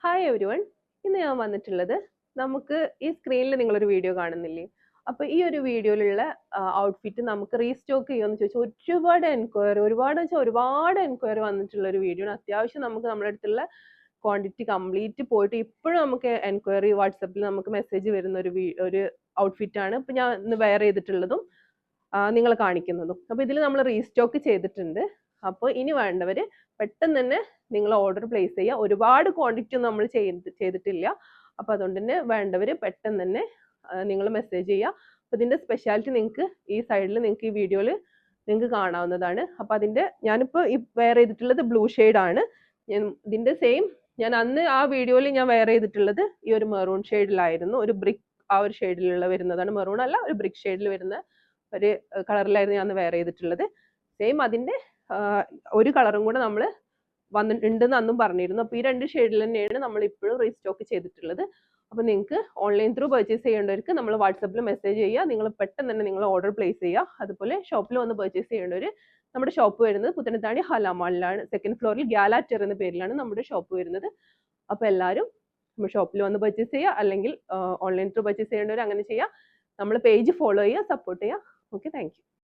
Hi every one. ഇന്ന് ഞാൻ വന്നിട്ടുള്ളത് നമുക്ക് ഈ സ്ക്രീനിൽ നിങ്ങളൊരു വീഡിയോ കാണുന്നില്ലേ? അപ്പോൾ ഈ ഒരു വീഡിയോയിലുള്ള ഔട്ട്ഫിറ്റ് നമുക്ക് റീസ്റ്റോക്ക് ചെയ്യുമെന്ന് ചോദിച്ചാൽ ഒരുപാട് എൻക്വയറി വന്നിട്ടുള്ള ഒരു വീഡിയോ ആണ്. അത്യാവശ്യം നമുക്ക് നമ്മുടെ അടുത്തുള്ള ക്വാണ്ടിറ്റി കംപ്ലീറ്റ് പോയിട്ട് ഇപ്പോഴും നമുക്ക് എൻക്വയറി വാട്സപ്പിൽ നമുക്ക് മെസ്സേജ് വരുന്ന ഒരു ഔട്ട്ഫിറ്റ് ആണ് ഇപ്പം ഞാൻ ഇന്ന് വെയർ ചെയ്തിട്ടുള്ളതും നിങ്ങളെ കാണിക്കുന്നതും. അപ്പോൾ ഇതിൽ നമ്മൾ റീസ്റ്റോക്ക് ചെയ്തിട്ടുണ്ട്. അപ്പോൾ ഇനി വേണ്ടവർ പെട്ടെന്ന് തന്നെ നിങ്ങൾ ഓർഡർ പ്ലേസ് ചെയ്യുക. ഒരുപാട് ക്വാണ്ടിറ്റി ഒന്നും നമ്മൾ ചെയ്തിട്ടില്ല. അപ്പോൾ അതുകൊണ്ട് തന്നെ വേണ്ടവർ പെട്ടെന്ന് തന്നെ നിങ്ങൾ മെസ്സേജ് ചെയ്യുക. അപ്പോൾ ഇതിൻ്റെ സ്പെഷ്യാലിറ്റി നിങ്ങൾക്ക് ഈ സൈഡിൽ നിങ്ങൾക്ക് ഈ വീഡിയോയിൽ നിങ്ങൾക്ക് കാണാവുന്നതാണ്. അപ്പോൾ ഞാനിപ്പോൾ വെയർ ചെയ്തിട്ടുള്ളത് ബ്ലൂ ആണ്. ഇതിൻ്റെ സെയിം ഞാൻ അന്ന് ആ വീഡിയോയിൽ ഞാൻ വെയർ ചെയ്തിട്ടുള്ളത് ഈ ഒരു മെറൂൺ ഷെയ്ഡിലായിരുന്നു. ഒരു ബ്രിക്ക് ആ ഒരു ഷെയ്ഡിലുള്ള വരുന്നതാണ്. മെറൂൺ അല്ല, ഒരു ബ്രിക്ക് ഷെയ്ഡിൽ വരുന്ന ഒരു കളറിലായിരുന്നു ഞാൻ വെയർ ചെയ്തിട്ടുള്ളത്. സെയിം അതിൻ്റെ ഒരു കളറും കൂടെ നമ്മൾ വന്നിട്ടുണ്ടെന്ന് അന്നും പറഞ്ഞിരുന്നു. അപ്പോൾ ഈ രണ്ട് ഷെയ്ഡിൽ തന്നെയാണ് നമ്മൾ ഇപ്പോഴും റീസ്റ്റോക്ക് ചെയ്തിട്ടുള്ളത്. അപ്പോൾ നിങ്ങൾക്ക് ഓൺലൈൻ ത്രൂ പർച്ചേസ് ചെയ്യേണ്ടവർക്ക് നമ്മൾ വാട്സപ്പിൽ മെസ്സേജ് ചെയ്യുക. നിങ്ങൾ പെട്ടെന്ന് തന്നെ നിങ്ങൾ ഓർഡർ പ്ലേസ് ചെയ്യുക. അതുപോലെ ഷോപ്പിൽ വന്ന് പർച്ചേസ് ചെയ്യേണ്ടവർ നമ്മുടെ ഷോപ്പ് വരുന്നത് പുത്തനത്താണി ഹലാമാളിലാണ്. സെക്കൻഡ് ഫ്ലോറിൽ ഗാലാറ്റർ എന്ന പേരിലാണ് നമ്മുടെ ഷോപ്പ് വരുന്നത്. അപ്പോൾ എല്ലാവരും നമ്മുടെ ഷോപ്പിൽ വന്ന് പർച്ചേസ് ചെയ്യുക, അല്ലെങ്കിൽ ഓൺലൈൻ ത്രൂ പർച്ചേസ് ചെയ്യേണ്ടവർ അങ്ങനെ ചെയ്യുക. നമ്മൾ പേജ് ഫോളോ ചെയ്യുക, സപ്പോർട്ട് ചെയ്യുക. Okay, thank you.